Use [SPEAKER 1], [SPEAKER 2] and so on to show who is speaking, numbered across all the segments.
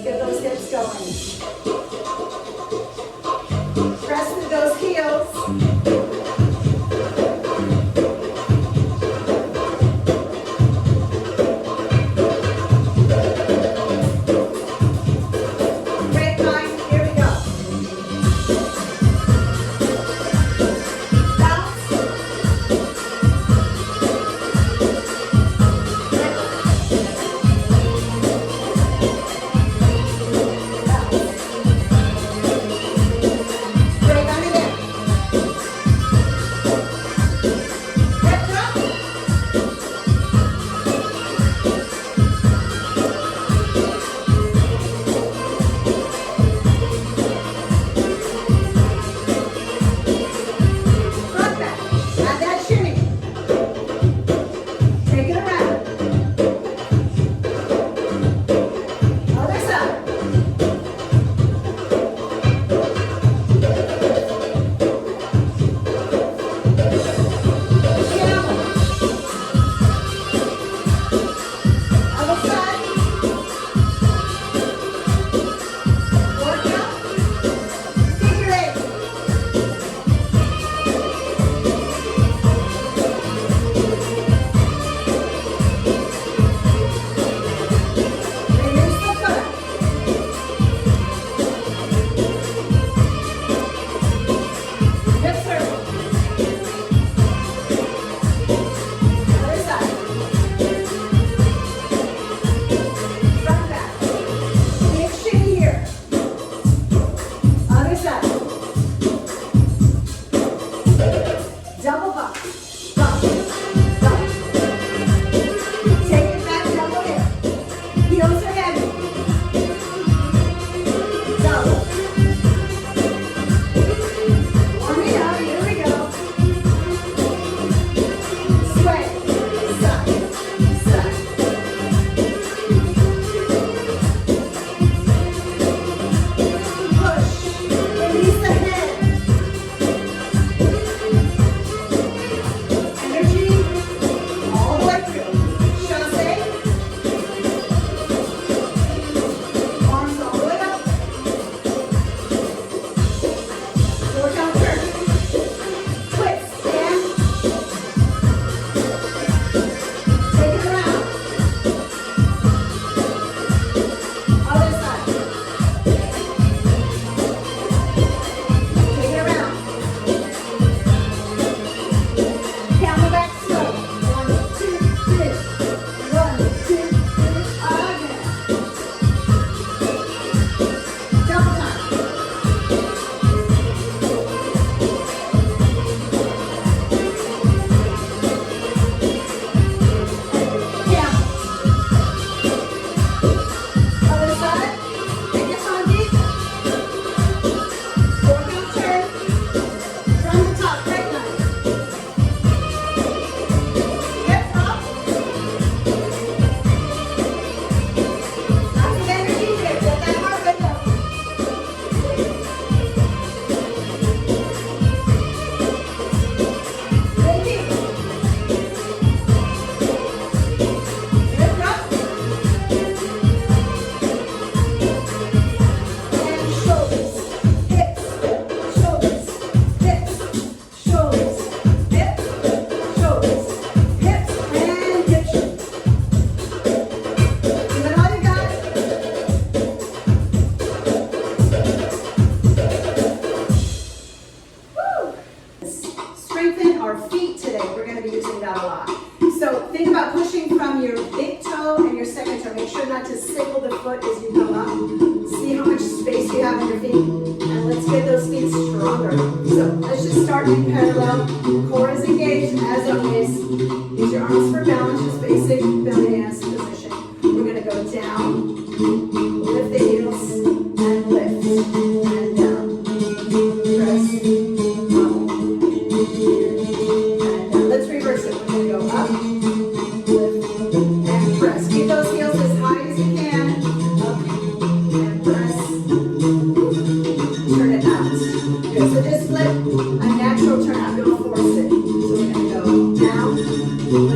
[SPEAKER 1] Let's get those hips going. Press through those heels.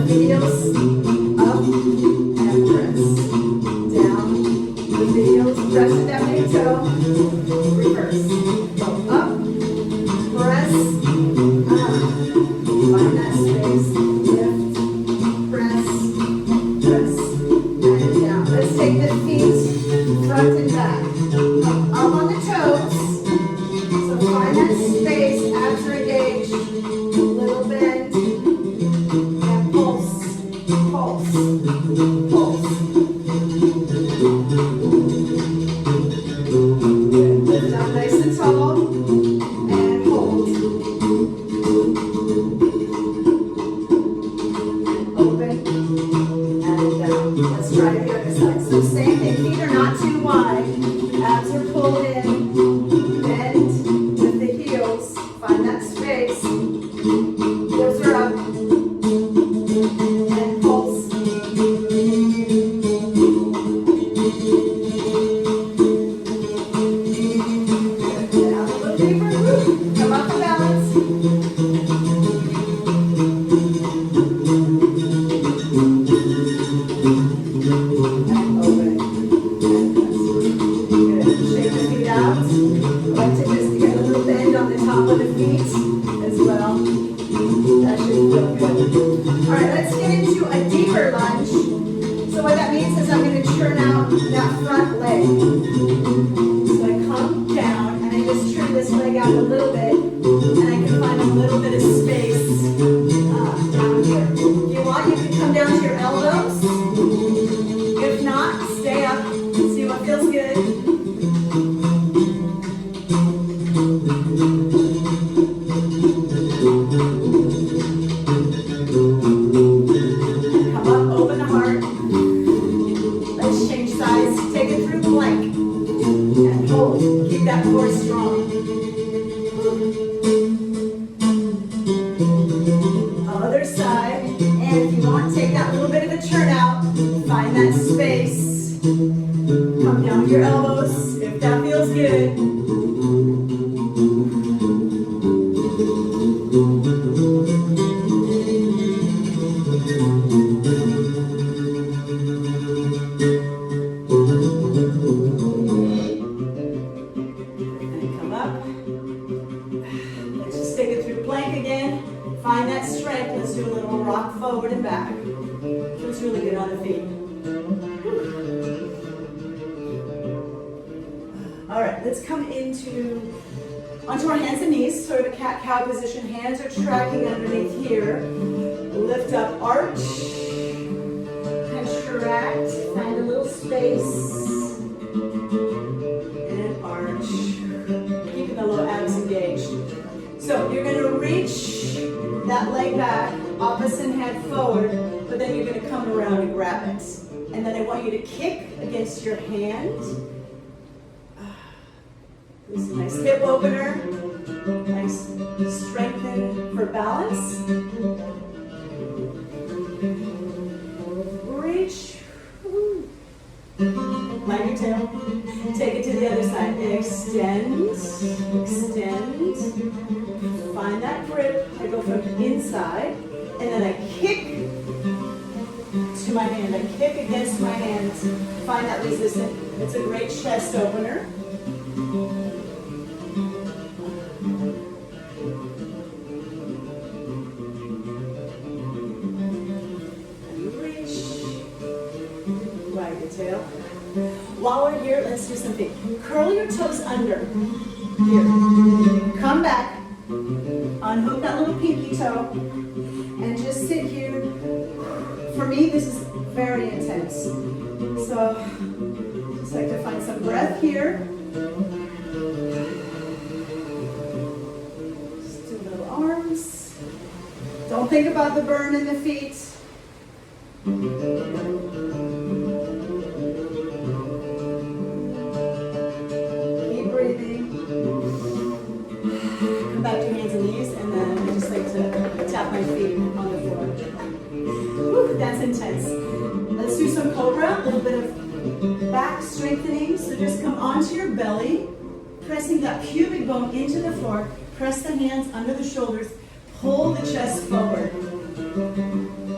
[SPEAKER 2] Videos.
[SPEAKER 1] pinky toe, reverse. Go up, press, find that space, lift, press, press, and down. Let's take the feet front and back. Up on the toes. So find that space, abs are engaged, little bend, and pulse, pulse, pulse. Good. Lift up nice and tall, and hold. And open, and down. Let's try the other side. So same thing, feet are not too wide, abs are pulled in, bend with the heels, find that space, heels are up, and pulse. Good. Down a little deeper, come up to balance. And open. Good. Shake the feet out. I like to just get a little bend on the top of the feet as well. That should feel good. All right, let's get into a deeper lunge. So what that means is I'm going to turn out that front leg. So I come down and I just turn this leg out a little bit, and I can find a little bit of space down here. If you want, you can come down to your elbows. If not, stay up. See what feels good. Come up, open the heart. Let's change sides. Take it through plank. And hold. Keep that core strong. Other side. And if you want, take that little bit of a turnout. Find that space. Come down with your elbows if that feels good. And come up. Let's just take it through plank again. Find that strength. Let's do a little rock forward and back. Feels really good on the feet. All right, let's come onto our hands and knees, sort of a cat-cow position. Hands are tracking underneath here. Lift up, arch, contract, find a little space, and arch. Keeping the low abs engaged. So you're going to reach that leg back, opposite hand forward, but then you're going to come around and grab it. And then I want you to kick against your hand. This is a nice hip opener. Nice strengthen for balance. Reach. Wag your tail. Take it to the other side. Extend. Extend. Find that grip. I go from inside. And then I kick to my hand. I kick against my hands. Find that resistance. It's a great chest opener. Tail. While we're here, let's do something. Curl your toes under. Here. Come back. Unhook that little pinky toe. And just sit here. For me, this is very intense. So, just like to find some breath here. Just do little arms. Don't think about the burn in the feet. Back to hands and knees, and then I just like to tap my feet on the floor. Whew, that's intense. Let's do some cobra, a little bit of back strengthening. So just come onto your belly, pressing that pubic bone into the floor. Press the hands under the shoulders, pull the chest forward.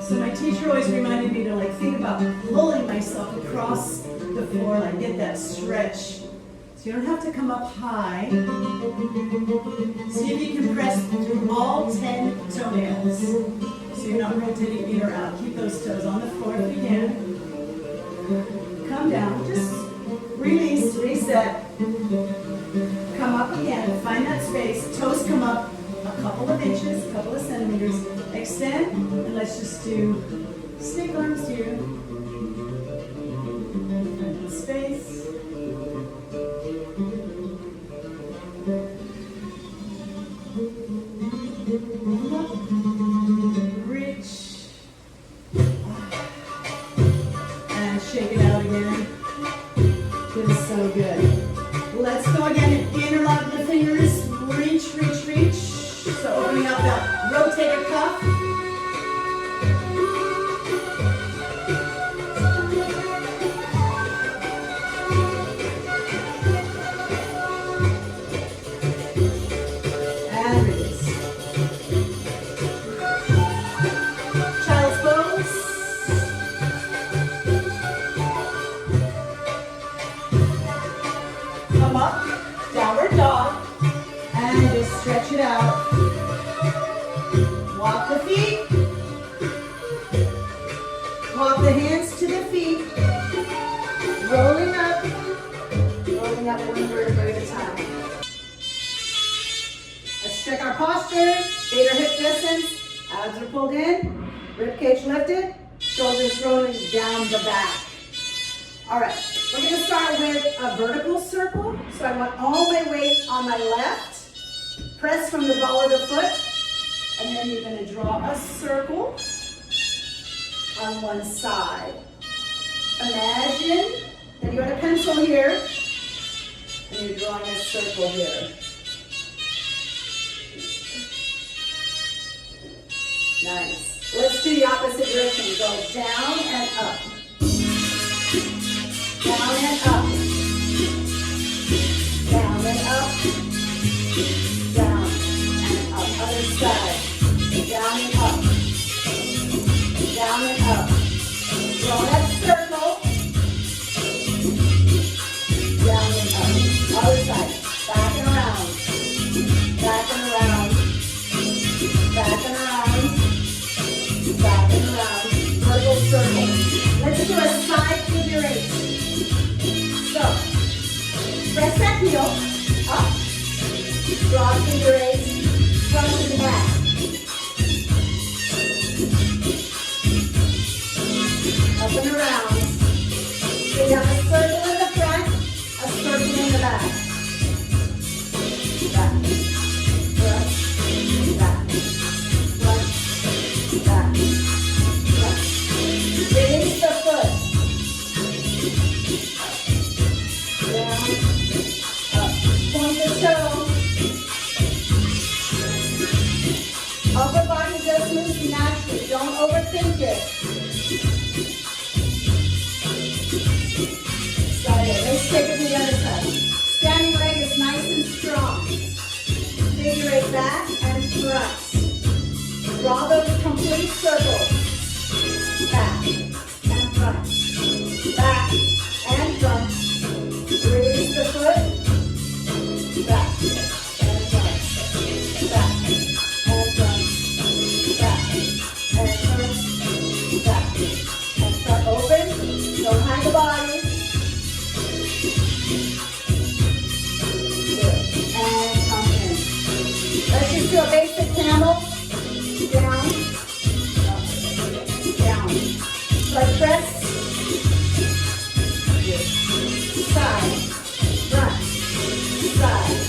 [SPEAKER 1] So my teacher always reminded me to think about pulling myself across the floor, get that stretch So you don't have to come up high. See if you can press through all 10 toenails. So you're not rotating in or out. Keep those toes on the floor if you can. Come down, just release, reset. Come up again, find that space. Toes come up a couple of inches, a couple of centimeters. Extend, and let's just do stick arms here. Find space. Reach. And shake it out again. Feels so good. Let's go again and interlock the fingers. Reach, reach, reach. So opening up that rotator cuff. And release. Child's pose. Come up, downward dog, and just stretch it out. Walk the feet. Walk the hands to the feet. Rolling up one vertebrae at a time. Let's check our posture. Beta hip distance. Abs are pulled in. Rib cage lifted. Shoulders rolling down the back. All right, we're going to start with a vertical circle. So I want all my weight on my left. Press from the ball of the foot. And then you're going to draw a circle on one side. Imagine that you had a pencil here. And you're drawing a circle here. Nice. Let's do the opposite direction. Go down and up. Down and up. Down and up. Down and up. Other side. Down and up. Down and up. Draw that circle. Down and up. Other side. Back and around. Back and around. Back and around. Back and around. Vertical circle. Let's do a side figure eight. So, press that heel up. Draw figure eight. Front to the back. Up and around. So you have a circle in the front, a circle in the back. Back. Front. Back. Front. Back. Front. Release the foot. Down. Up. Point the toe. Upper body just moves naturally. Don't overthink it. Let's take it to the other side. Standing leg is nice and strong. Figure eight back and front. Draw those complete circles. Back and front. Back and front. Release the foot. Back and front. Back and front. Back and front. Back and front. Open. Don't hang the body. And come in. Let's just do a basic camel. Down. Up. Down. So I press. Side. Front. Side.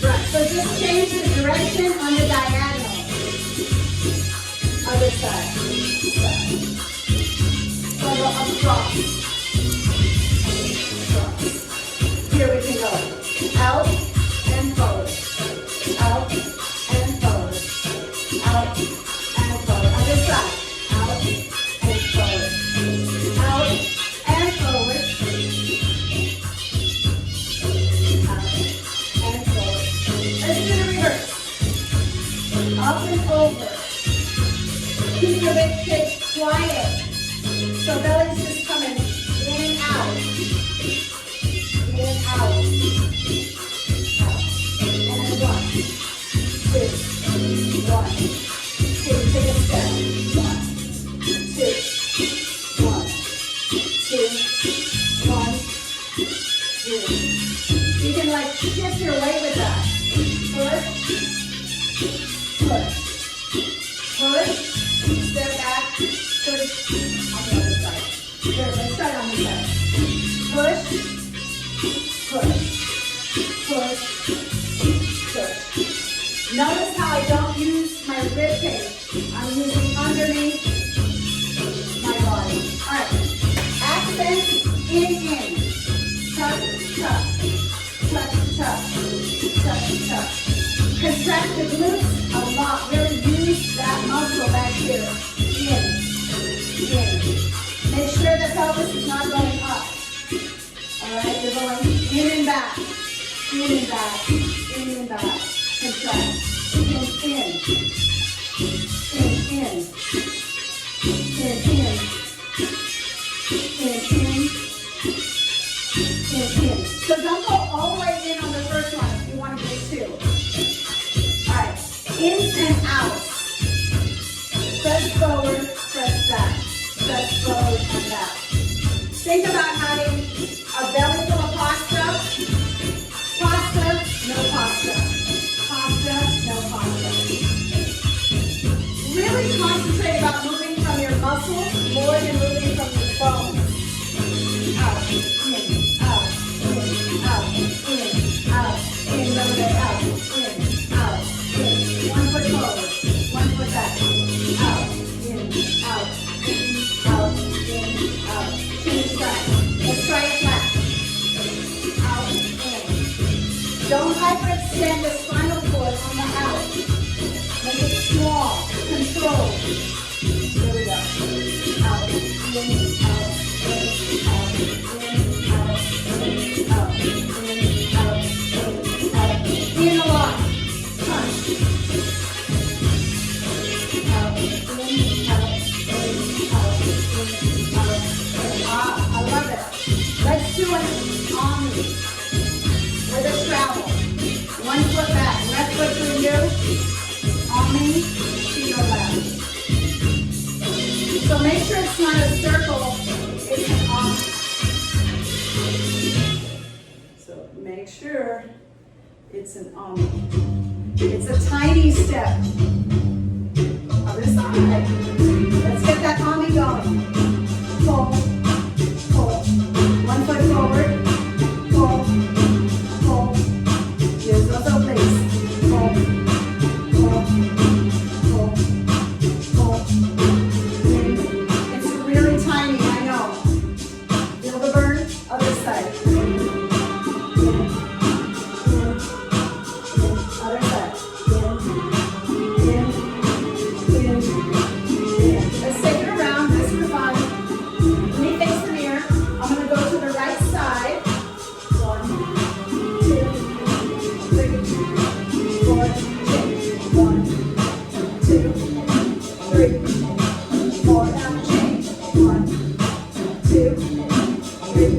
[SPEAKER 1] Front. So just change the direction on the diagonal. Other side. Side. So I go across. Here we can go. Out and forward. Out and forward. Out and forward. Other side. Out and forward. Out and forward. Out and forward. Let's do the reverse. Up and over. Keep your rib cage quiet. So belly's just coming in and out. In and out. You can like shift your weight with that. Push, push, push, step back, push on the other side. Good, let's try it on this side. Push, push, push, push. Notice how I don't use my rib cage. I'm using underneath my body. All right, accent in. Tuck, tuck, tuck, tuck, tuck, tuck. Contract the glutes a lot. Really use that muscle back here. In. Make sure the pelvis is not going up. All right, you're going in and back. In and back. In and back. Contract. In. So don't go all the way in on the first one if you want to get two. All right, in and out. Press forward, press back. Press forward and back. Think about having a belly full of pasta. Pasta, no pasta. Pasta, no pasta. Really concentrate about moving from your muscles more than moving from your bones. Out, in, out, in, out, in, out, in, another way, out, in, out, in. 1 foot forward, 1 foot back, out, in, out, in, out, in, out. Change side. Let's try it flat. Out, in. Don't hyperextend the spinal cord on the out. Make it small, control. Here we go. Out, in, out, in, out, in, out, in, out, in, out, in, out. In a lot. Punch. Out, in, out, in, out, in, out, in. Ah, I love it. Let's do an omni with a travel. 1 foot back, left foot through you. Omni to your left. So make sure it's not a circle, it's an omni. So make sure it's an omni. It's a tiny step. Other side. Let's get that omni going. Pull, pull. 1 foot forward. Pull, pull. Use those obliques. Pull, pull, pull, pull. It's really tiny, I know. Feel the burn? Other side. Other side. Let's take it around, just for fun. Let me face the mirror. I'm going to go to the right side. 1, 2, 3, 4, change. 1, 2, 3, 4, now change. 1, 2, 3,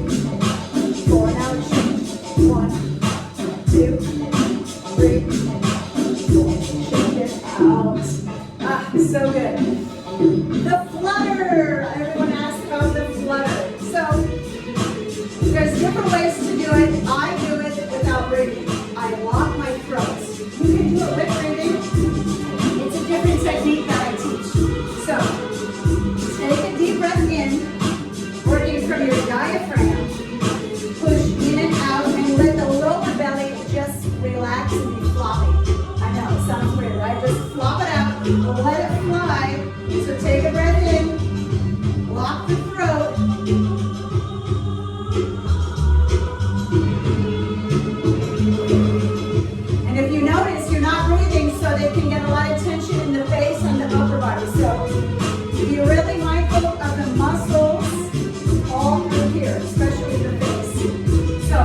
[SPEAKER 1] 4, now change. 1, 2, 3, 4, shake it out. Ah, so good. The flutter. Everyone asked about the flutter. So there's different ways to do it. I do it without breathing. I lock my throat. You can do it with breathing. It's a different technique that I teach. So take a deep breath in, working from your diaphragm. Push in and out and let the lower belly just relax and be floppy. I know, it sounds weird, right? Just flop it out, let it fly. So take a breath in, lock the throat. And if you notice, you're not breathing, so they can get a lot of tension in the face and the upper body. So be really mindful of the muscles all through here, especially the face. So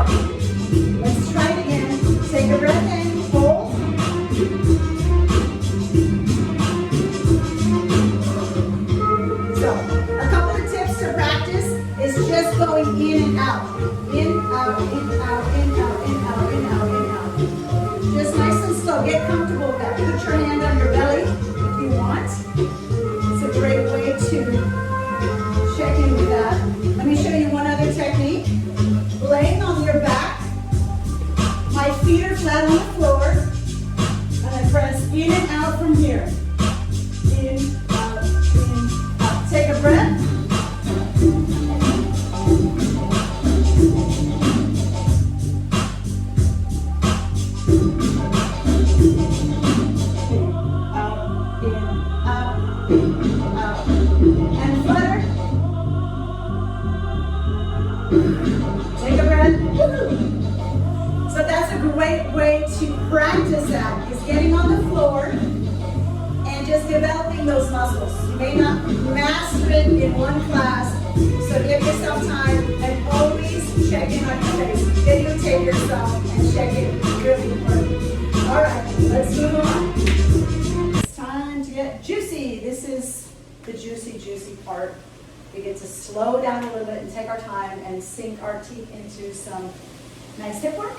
[SPEAKER 1] let's try it again. Take a breath in, hold. So a couple of tips to practice is just going in and out. In, out, in, out, in, out, in, out, in, out, in, out. Just nice and slow. Get comfortable with that. Put your hand on your belly if you want. It's a great way to check in with that. Let me show you one other technique. Laying on your back. flat on the floor, and then press in and out from here. In, out, take a breath. And flutter. Take a breath. So that's a great way to practice that, is getting on the floor and just developing those muscles. You may not master it in one class, so give yourself time and always check in on your face. Videotape yourself and check it. Really important. All right, let's move on. It's time to get juicy. This is the juicy part. We get to slow down a little bit and take our time and sink our teeth into some nice hip work.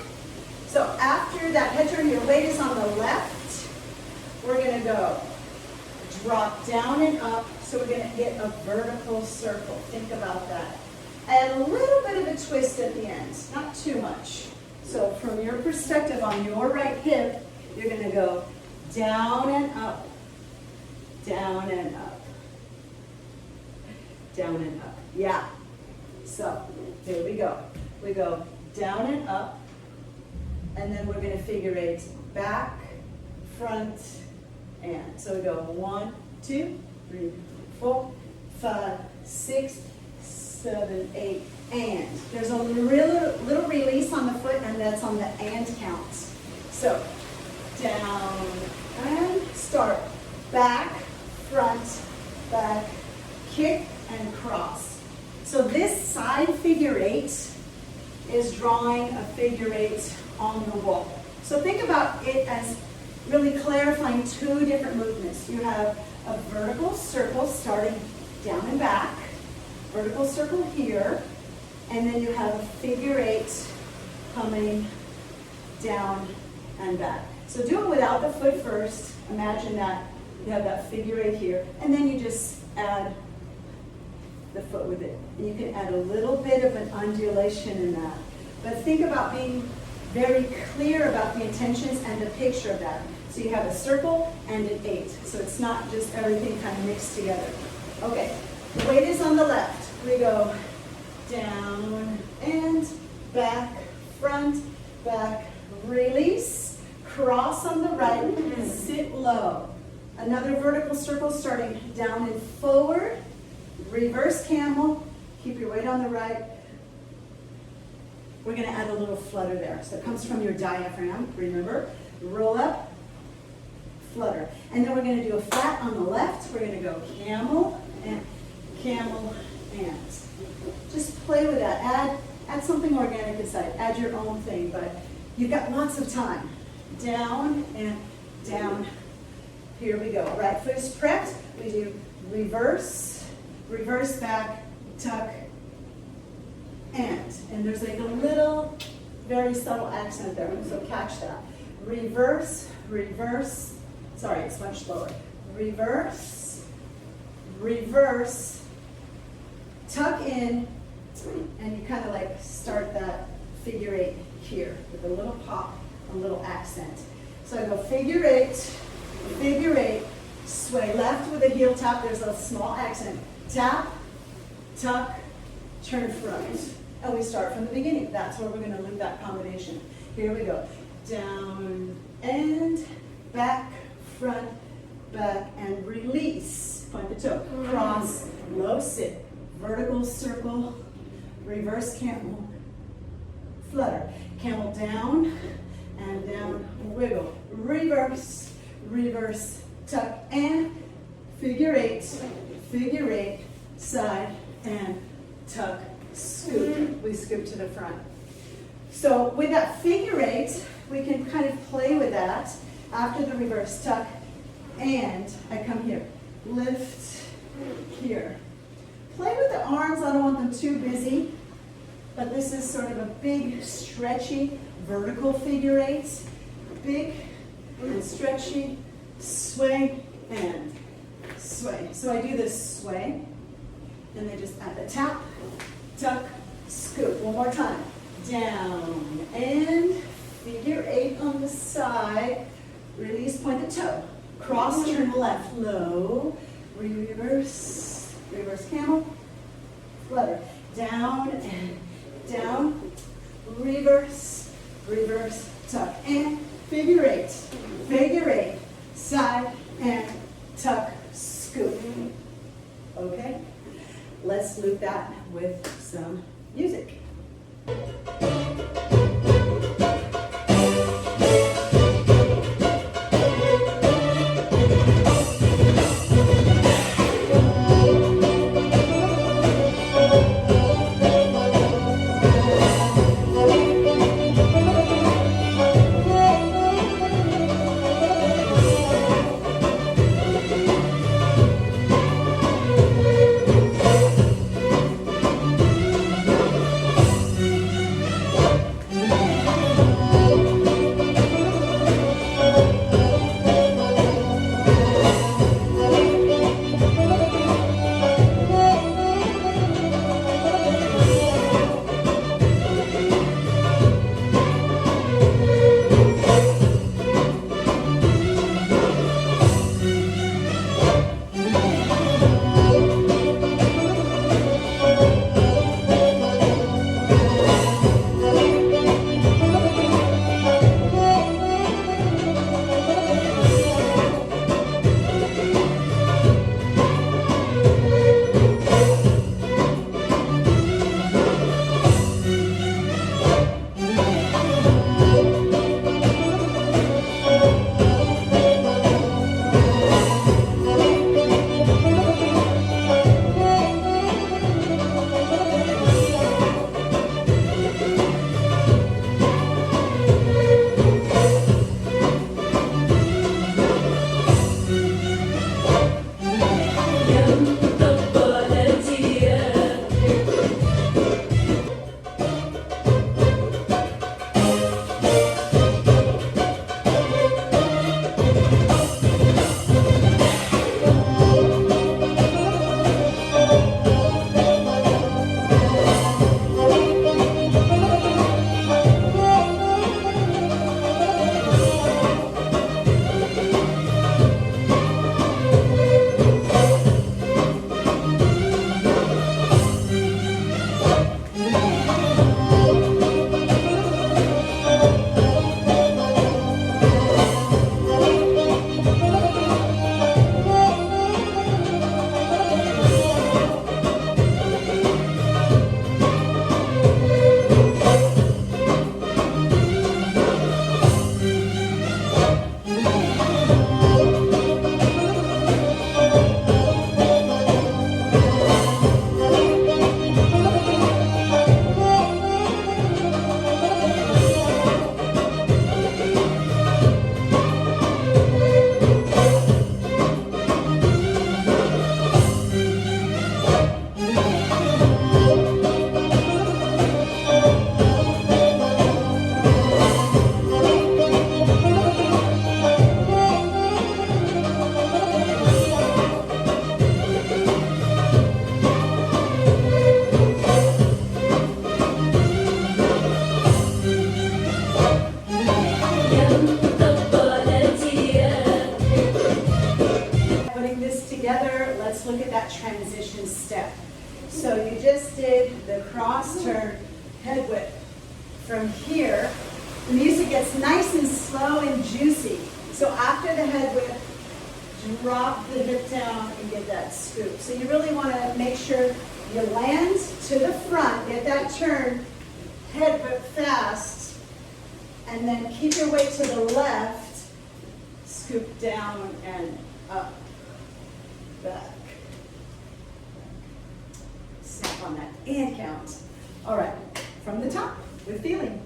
[SPEAKER 1] So after that head turn, your weight is on the left. We're gonna go drop down and up. So we're gonna get a vertical circle. Think about that. And a little bit of a twist at the end, not too much. So from your perspective on your right hip, you're gonna go down and up, down and up, down and up. Yeah. So here we go. We go down and up, and then we're gonna figure eight back, front, and. So we go 1, 2, 3, 4, 5, 6, 7, 8, and. There's a little release on the foot, and that's on the and count. So down and start. Back, front, back, kick, and cross. So this side figure eight is drawing a figure eight on the wall. So think about it as really clarifying two different movements. You have a vertical circle starting down and back, vertical circle here, and then you have a figure eight coming down and back. So do it without the foot first. Imagine that you have that figure eight here, and then you just add the foot with it. And you can add a little bit of an undulation in that. But think about being very clear about the intentions and the picture of that. So you have a circle and an eight. So it's not just everything kind of mixed together. Okay, the weight is on the left. We go down and back, front, back, release, cross on the right, sit low. Another vertical circle starting down and forward, reverse camel, keep your weight on the right. We're gonna add a little flutter there. So it comes from your diaphragm, remember? Roll up, flutter. And then we're gonna do a flat on the left. We're gonna go camel and. Just play with that. Add something organic inside. Add your own thing, but you've got lots of time. Down and down. Here we go. Right foot is prepped. We do reverse, reverse back, tuck, and there's like a little, very subtle accent there, so catch that. Reverse, reverse, sorry, it's much slower. Reverse, reverse, tuck in, and you kind of like start that figure eight here with a little pop, a little accent. So I go figure eight, sway left with a heel tap, there's a small accent. Tap, tuck, turn front. And we start from the beginning. That's where we're going to leave that combination. Here we go. Down and back, front, back, and release. Point the toe. Cross, low sit, vertical circle, reverse camel, flutter. Camel down and down, wiggle. Reverse, reverse, tuck, and figure eight, side, and tuck. Scoop. We scoop to the front. So with that figure eight, we can kind of play with that after the reverse tuck, and I come here, lift here. Play with the arms. I don't want them too busy, but this is sort of a big, stretchy, vertical figure eight. Big and stretchy, sway and sway. So I do this sway, and then just add the tap, tuck, scoop. One more time. Down and figure eight on the side. Release, point the toe. Cross, turn left, low. Reverse, reverse camel. Flutter. Down and down. Reverse, reverse, tuck. And figure eight. Figure eight. Side and tuck, scoop. Okay? Let's loop that with some music. transition step. So you just did the cross turn head whip. From here, the music gets nice and slow and juicy. So after the head whip, drop the hip down and get that scoop. So you really want to make sure you land to the front, get that turn, head whip fast, and then keep your weight to the left, scoop down and up, back. Snap on that and count. All right, from the top with feeling.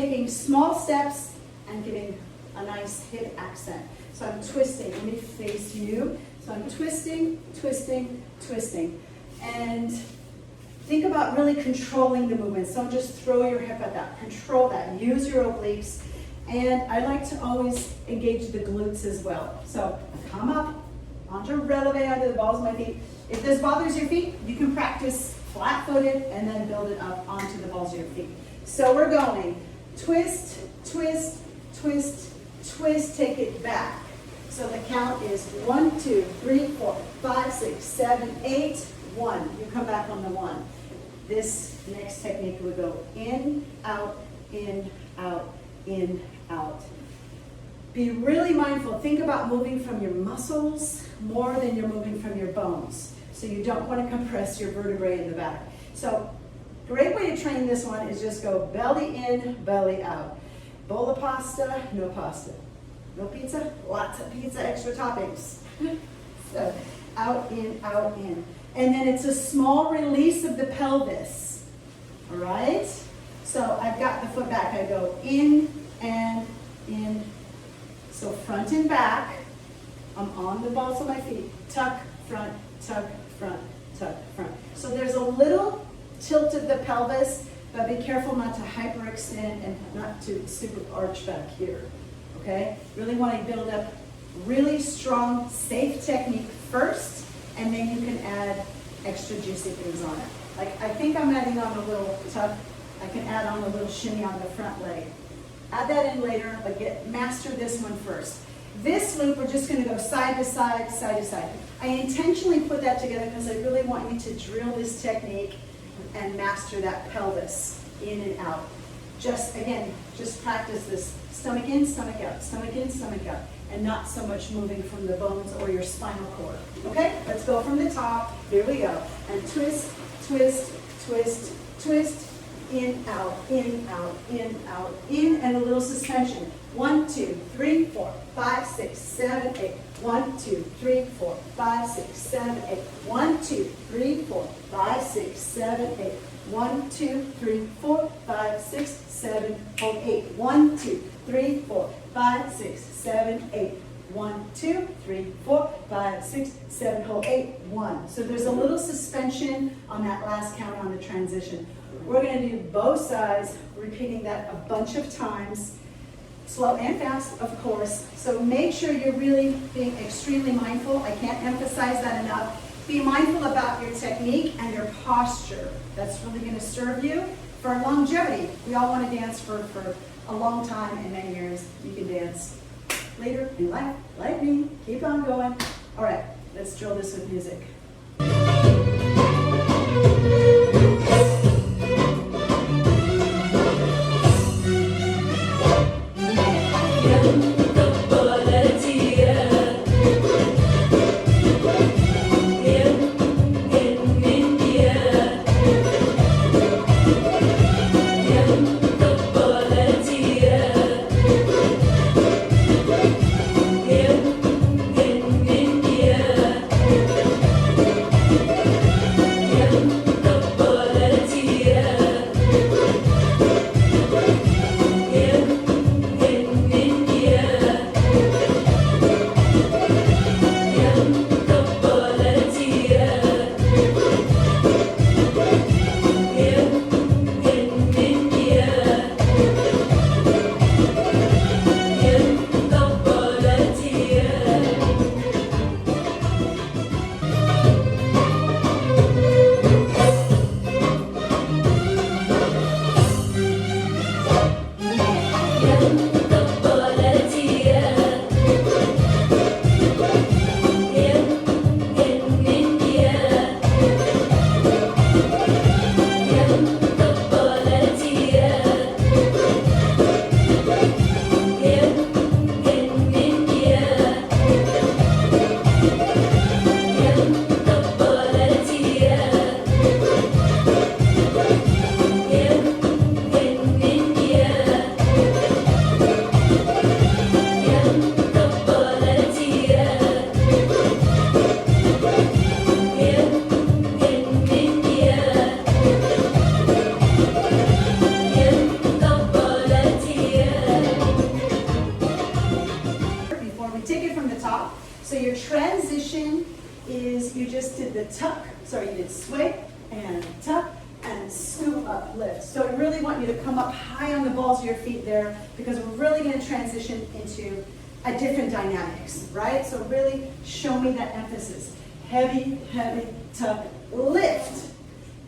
[SPEAKER 1] taking small steps and giving a nice hip accent. So I'm twisting. Let me face you. So I'm twisting, twisting, twisting. And think about really controlling the movements. Don't just throw your hip at that. Control that. Use your obliques. And I like to always engage the glutes as well. So come up, onto releve onto the balls of my feet. If this bothers your feet, you can practice flat-footed and then build it up onto the balls of your feet. So we're going twist, twist, twist, twist, take it back. So the count is 1, 2, 3, 4, 5, 6, 7, 8, 1. You come back on the 1. This next technique would go in, out, in, out, in, out. Be really mindful. Think about moving from your muscles more than you're moving from your bones. So you don't want to compress your vertebrae in the back. So great way to train this one is just go belly in, belly out. Bowl of pasta, no pasta. No pizza, lots of pizza, extra toppings. So out, in, out, in. And then it's a small release of the pelvis. All right? So I've got the foot back. I go in and in. So front and back. I'm on the balls of my feet. Tuck, front, tuck, front, tuck, front. So there's a little tilt of the pelvis, but be careful not to hyperextend and not to super arch back here. Okay? Really want to build up really strong, safe technique first, and then you can add extra juicy things on it. Like I think I'm adding on a little tuck. I can add on a little shimmy on the front leg. Add that in later, but master this one first. This loop, we're just going to go side to side, side to side. I intentionally put that together because I really want you to drill this technique and master that pelvis in and out. Just, again, just practice this stomach in, stomach out, stomach in, stomach out, and not so much moving from the bones or your spinal cord. Okay, let's go from the top. Here we go. And twist, twist, twist, twist, in, out, in, out, in, out, in, and a little suspension. 1, 2, 3, 4, 5, 6, 7, 8. 1, 2, 3, 4, 5, 6, 7, 8. 1, 2, 3, 4, 5, 6, 7, 8. 1, 2, 3, 4, 5, 6, 7, hold 8. 1, 2, 3, 4, 5, 6, 7, 8. 1, 2, 3, 4, 5, 6, 7, hold 8, 1. So there's a little suspension on that last count on the transition. We're going to do both sides, repeating that a bunch of times, slow and fast, of course. So make sure you're really being extremely mindful. I can't emphasize that enough. Be mindful about your technique and your posture. That's really going to serve you for longevity. We all want to dance for a long time and many years. You can dance later in life, like me. Keep on going. All right, let's drill this with music. So your transition is you just did the tuck, sorry, you did sway and tuck and scoop up, lift. So I really want you to come up high on the balls of your feet there because we're really going to transition into a different dynamics, right? So really show me that emphasis. Heavy, heavy, tuck, lift.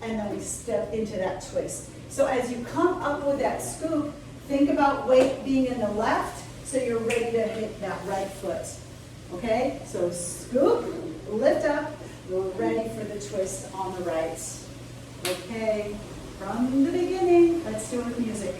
[SPEAKER 1] And then we step into that twist. So as you come up with that scoop, think about weight being in the left so you're ready to hit that right foot. Okay? So scoop, lift up, we're ready for the twist on the right. Okay? From the beginning, let's do it with music.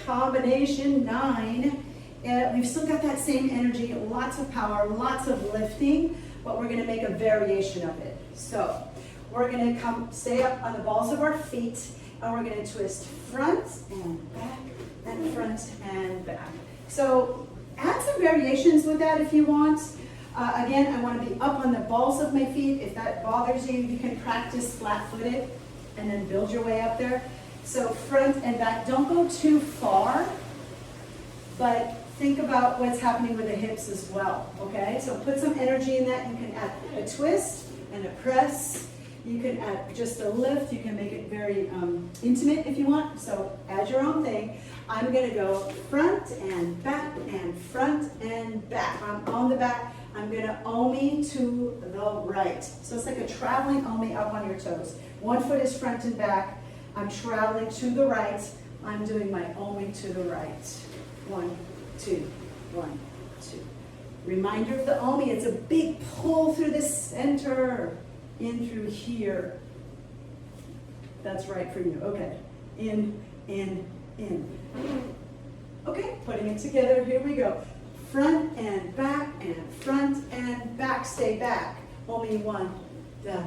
[SPEAKER 1] Combination 9. We've still got that same energy, lots of power, lots of lifting, but we're going to make a variation of it. So we're going to stay up on the balls of our feet, and we're going to twist front and back and front and back. So add some variations with that if you want. Again, I want to be up on the balls of my feet. If that bothers you, you can practice flat-footed and then build your way up there. So front and back, don't go too far, but think about what's happening with the hips as well, okay? So put some energy in that. You can add a twist and a press. You can add just a lift. You can make it very intimate if you want. So add your own thing. I'm gonna go front and back and front and back. I'm on the back. I'm gonna omi to the right. So it's like a traveling omi up on your toes. One foot is front and back. I'm traveling to the right. I'm doing my omi to the right. 1, 2, 1, 2. Reminder of the omi, it's a big pull through the center, in through here. That's right for you, okay. In. Okay, putting it together, here we go. Front and back and front and back, stay back. Omi 1, da,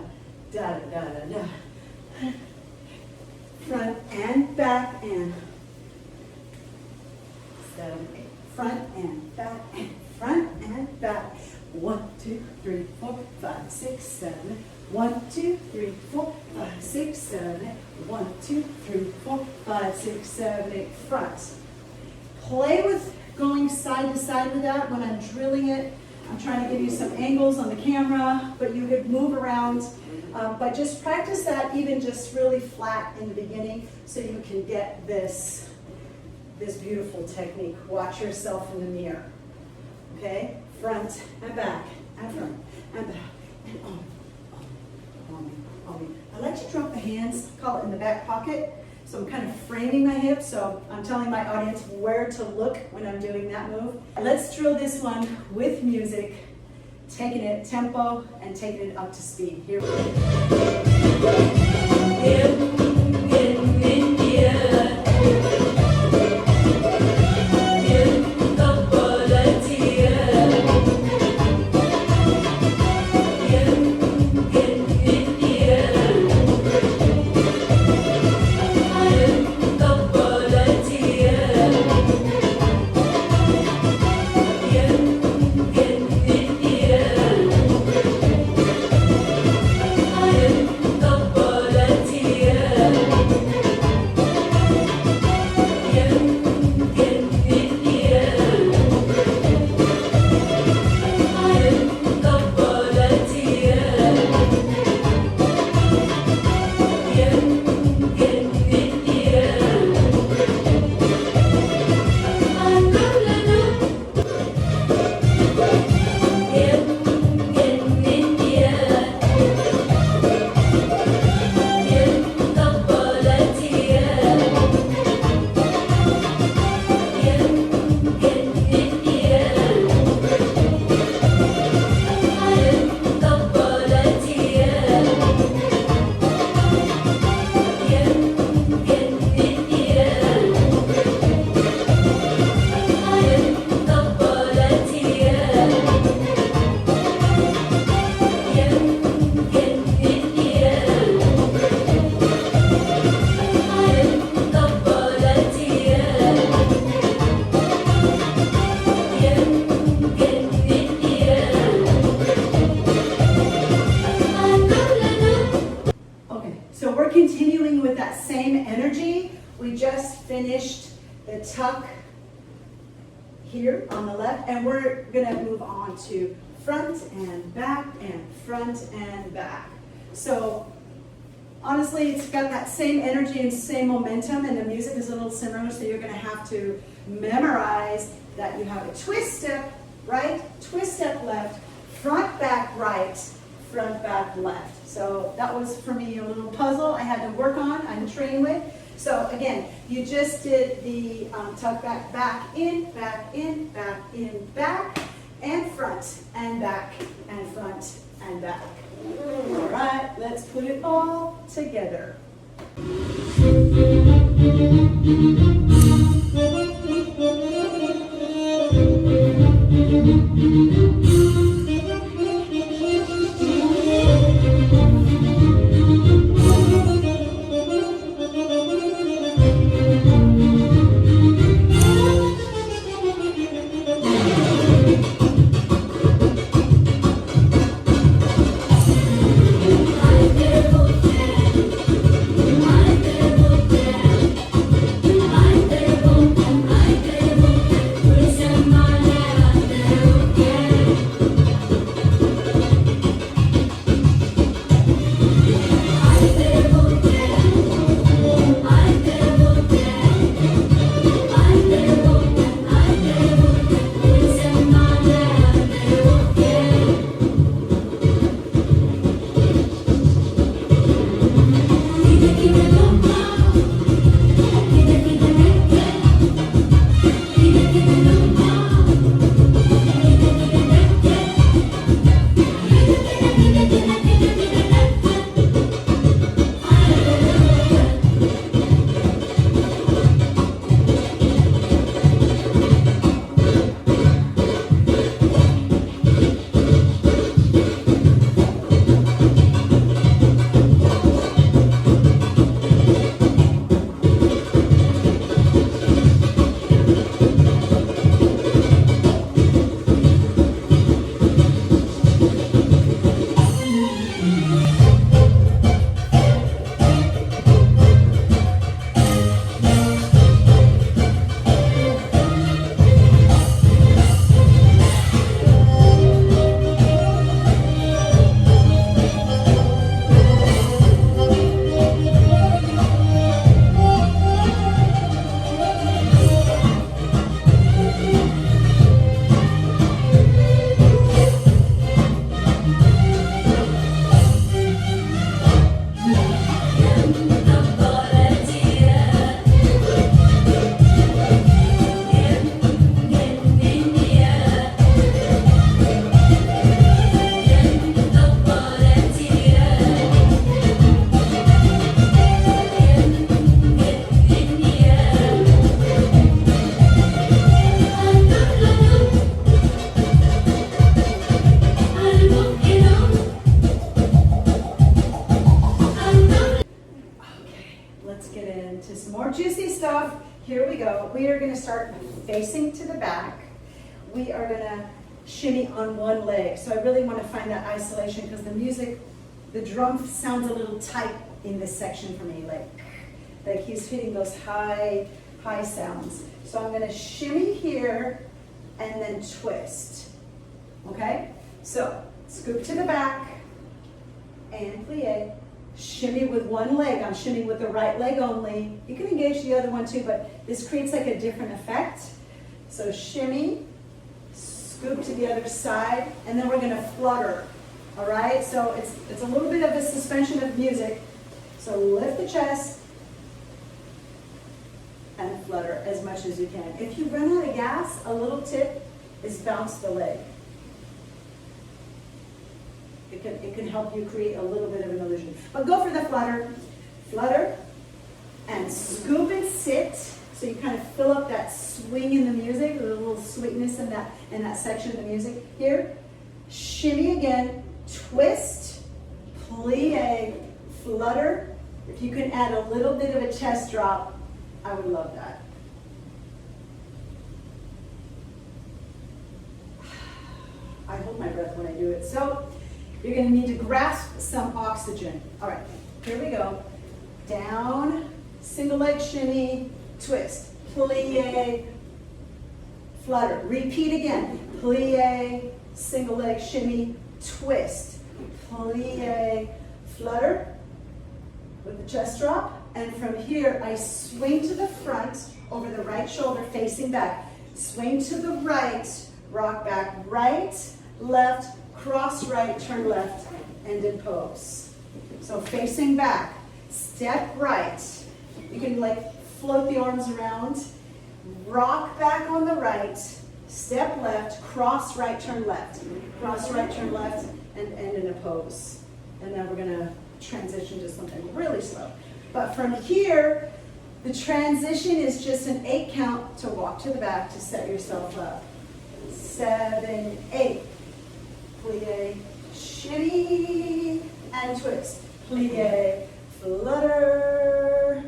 [SPEAKER 1] da, da, da, da. Front and back and 7, 8. Front and back and front and back. 1, 2, 3, 4, 5, 6, 7. 1, 2, 3, 4, 5, 6, 7. 1, 2, 3, 4, 5, 6, 7, 8. Front. Play with going side to side with that when I'm drilling it. I'm trying to give you some angles on the camera, but you could move around. But just practice that even just really flat in the beginning so you can get this beautiful technique. Watch yourself in the mirror. Okay? Front and back and front and back and on. I like to drop the hands, call it in the back pocket. So I'm kind of framing my hips, so I'm telling my audience where to look when I'm doing that move. Let's drill this one with music, taking it tempo and taking it up to speed. Here we go. In India. Continuing with that same energy, we just finished the tuck here on the left, and we're gonna move on to front and back and front and back. So honestly, it's got that same energy and same momentum, and the music is a little similar, so you're gonna have to memorize that you have a twist step right, twist step left, front back right, front back left. So that was for me a little puzzle I had to work on and train with. So again, you just did the tuck back, back in, back in, back in, back, and front and back and front and back. All right, let's put it all together. So we are going to start facing to the back. We are going to shimmy on one leg. So I really want to find that isolation because the music, the drum sounds a little tight in this section for me, like he's hitting those high sounds. So I'm going to shimmy here and then twist. Okay? So scoop to the back and plie. Shimmy with one leg. I'm shimmying with the right leg only. You can engage the other one too, but this creates like a different effect. So shimmy, scoop to the other side, and then we're going to flutter. All right? So it's a little bit of a suspension of music. So lift the chest and flutter as much as you can. If you run out of gas, a little tip is bounce the leg. It can help you create a little bit of an illusion. But go for the flutter. Flutter and scoop and sit. So you kind of fill up that swing in the music, a little sweetness in that section of the music. Here, shimmy again, twist, plie, flutter. If you can add a little bit of a chest drop, I would love that. I hold my breath when I do it. So you're going to need to grasp some oxygen. All right, here we go. Down, single leg shimmy, twist, plie, flutter. Repeat again. Plie, single leg shimmy, twist, plie, flutter with the chest drop. And from here, I swing to the front over the right shoulder, facing back. Swing to the right, rock back, right, left, cross right, turn left, and in pose. So facing back, step right. You can like float the arms around, rock back on the right, step left, cross right, turn left, cross right, turn left, and end in a pose. And then we're gonna transition to something really slow. But from here, the transition is just an 8 count to walk to the back to set yourself up. 7, 8. Plie, shimmy, and twist. Plie, flutter,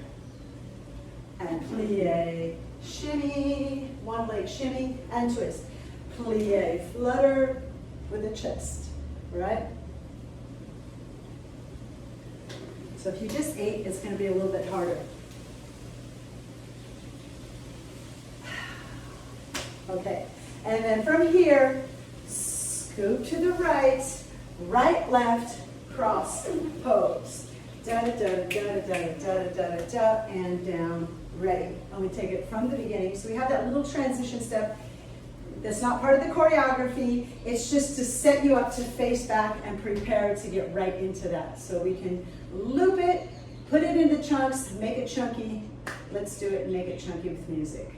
[SPEAKER 1] and plie, shimmy, one leg shimmy, and twist. Plie, flutter with the chest, right? So if you just ate, it's going to be a little bit harder. Okay, and then from here, scoop to the right, right, left, cross, pose. Da da da da da da da da da da, and down, ready. And we take it from the beginning. So we have that little transition step. That's not part of the choreography. It's just to set you up to face back and prepare to get right into that. So we can loop it, put it into chunks, make it chunky. Let's do it and make it chunky with music.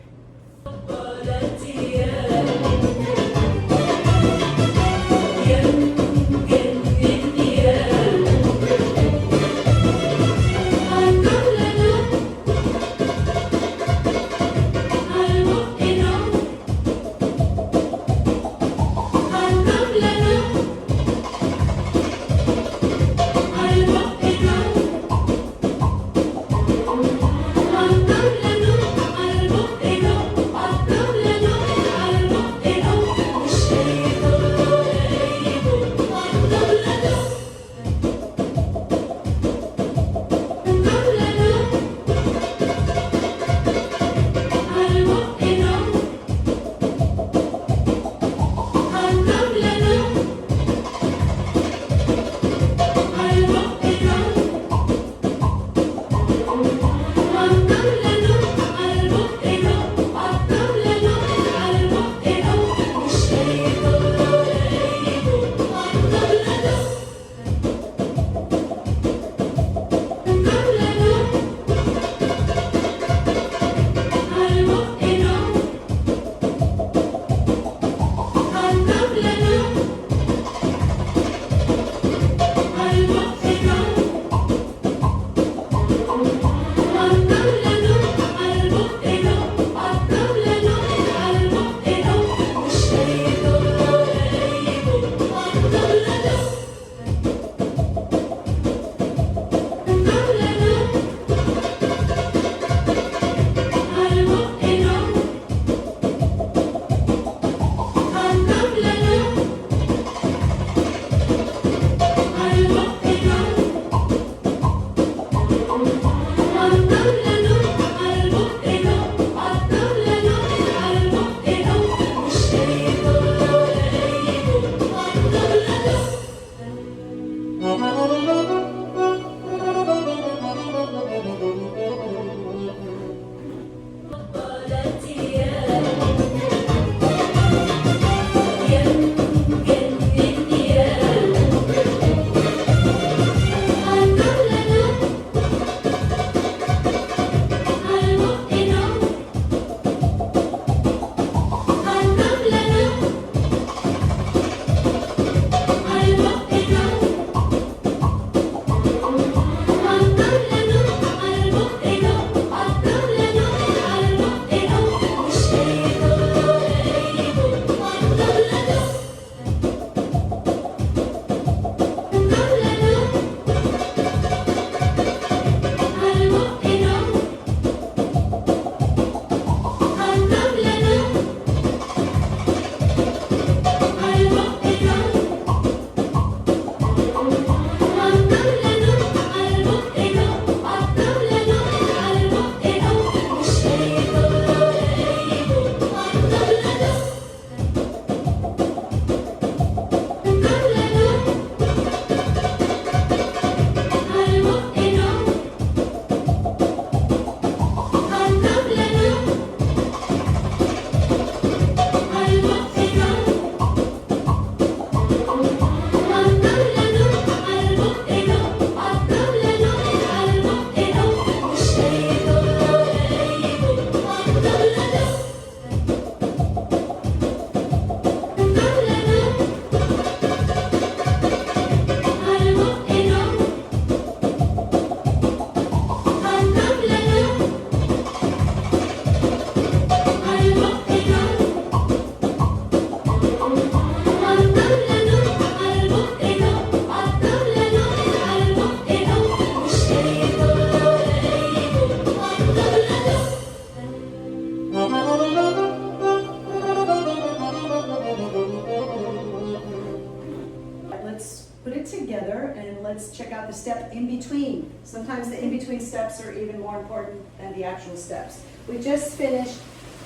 [SPEAKER 1] put it together and let's check out the step in between. Sometimes the in-between steps are even more important than the actual steps. We just finished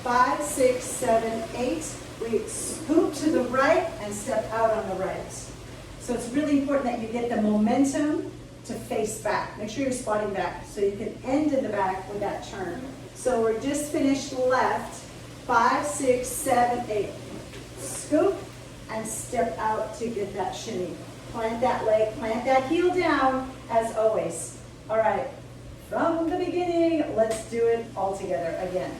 [SPEAKER 1] 5, 6, 7, 8. We scoop to the right and step out on the right. So it's really important that you get the momentum to face back. Make sure you're spotting back so you can end in the back with that turn. So we're just finished left, 5, 6, 7, 8. Scoop and step out to get that shimmy. Plant that leg, plant that heel down as always. All right, from the beginning, let's do it all together again.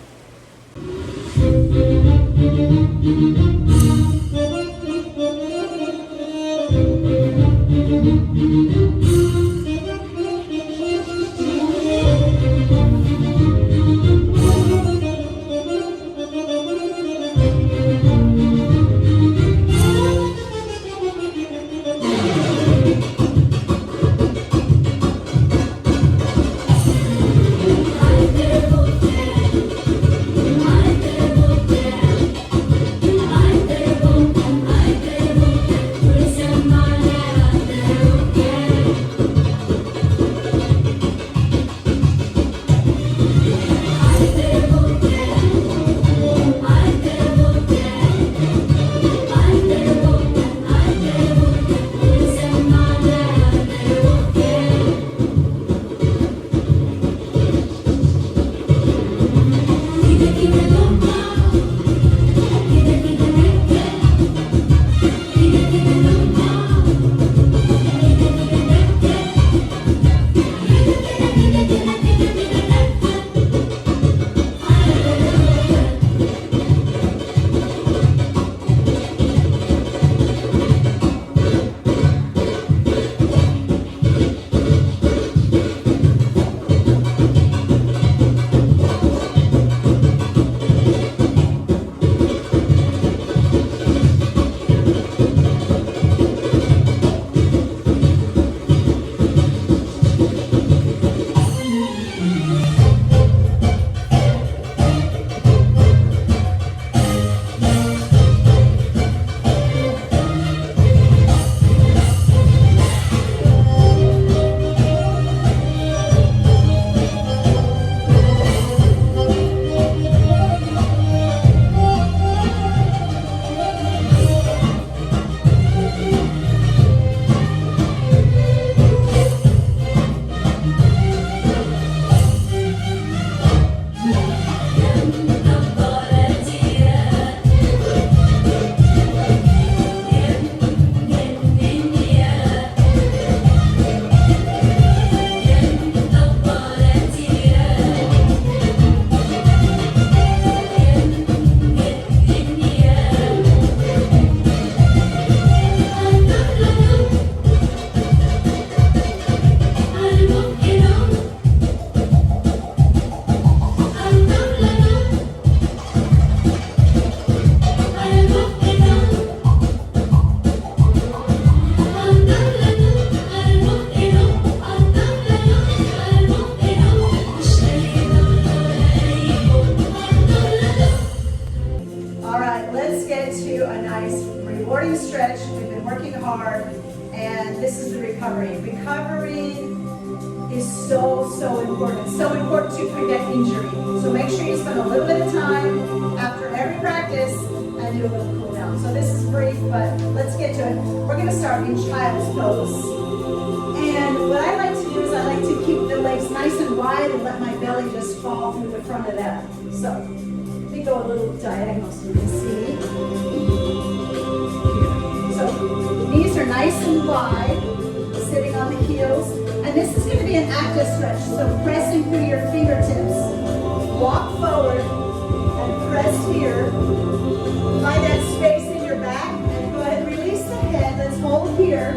[SPEAKER 1] So important. So important to prevent injury. So make sure you spend a little bit of time after every practice and do a little cool down. So this is brief, but let's get to it. We're going to start in child's pose. And what I like to do is I like to keep the legs nice and wide and let my belly just fall through the front of that. So let me go a little diagonal so you can see. So knees are nice and wide, sitting on the heels. And this is going to be an active stretch, so pressing through your fingertips. Walk forward and press here. Find that space in your back and go ahead and release the head. Let's hold here.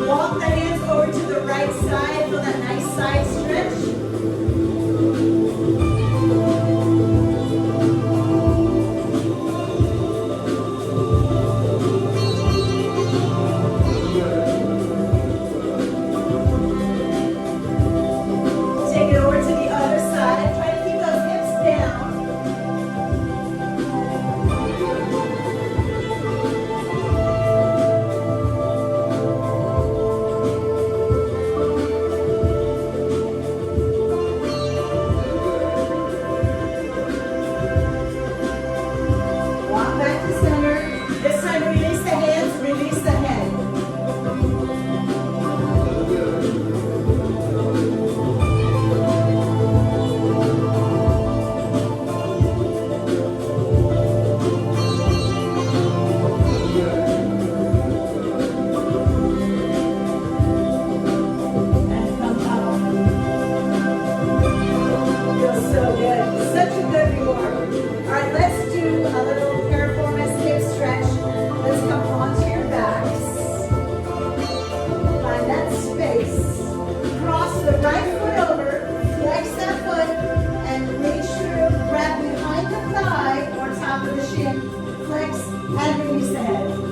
[SPEAKER 1] Walk the hands over to the right side for that nice side stretch. such a good reward. All right, let's do a little piriformis hip stretch. Let's come onto your backs. Find that space. Cross the right foot over, flex that foot, and make sure grab behind the thigh or top of the shin. Flex and release the head.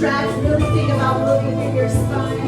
[SPEAKER 1] Contract, really think about moving through your spine.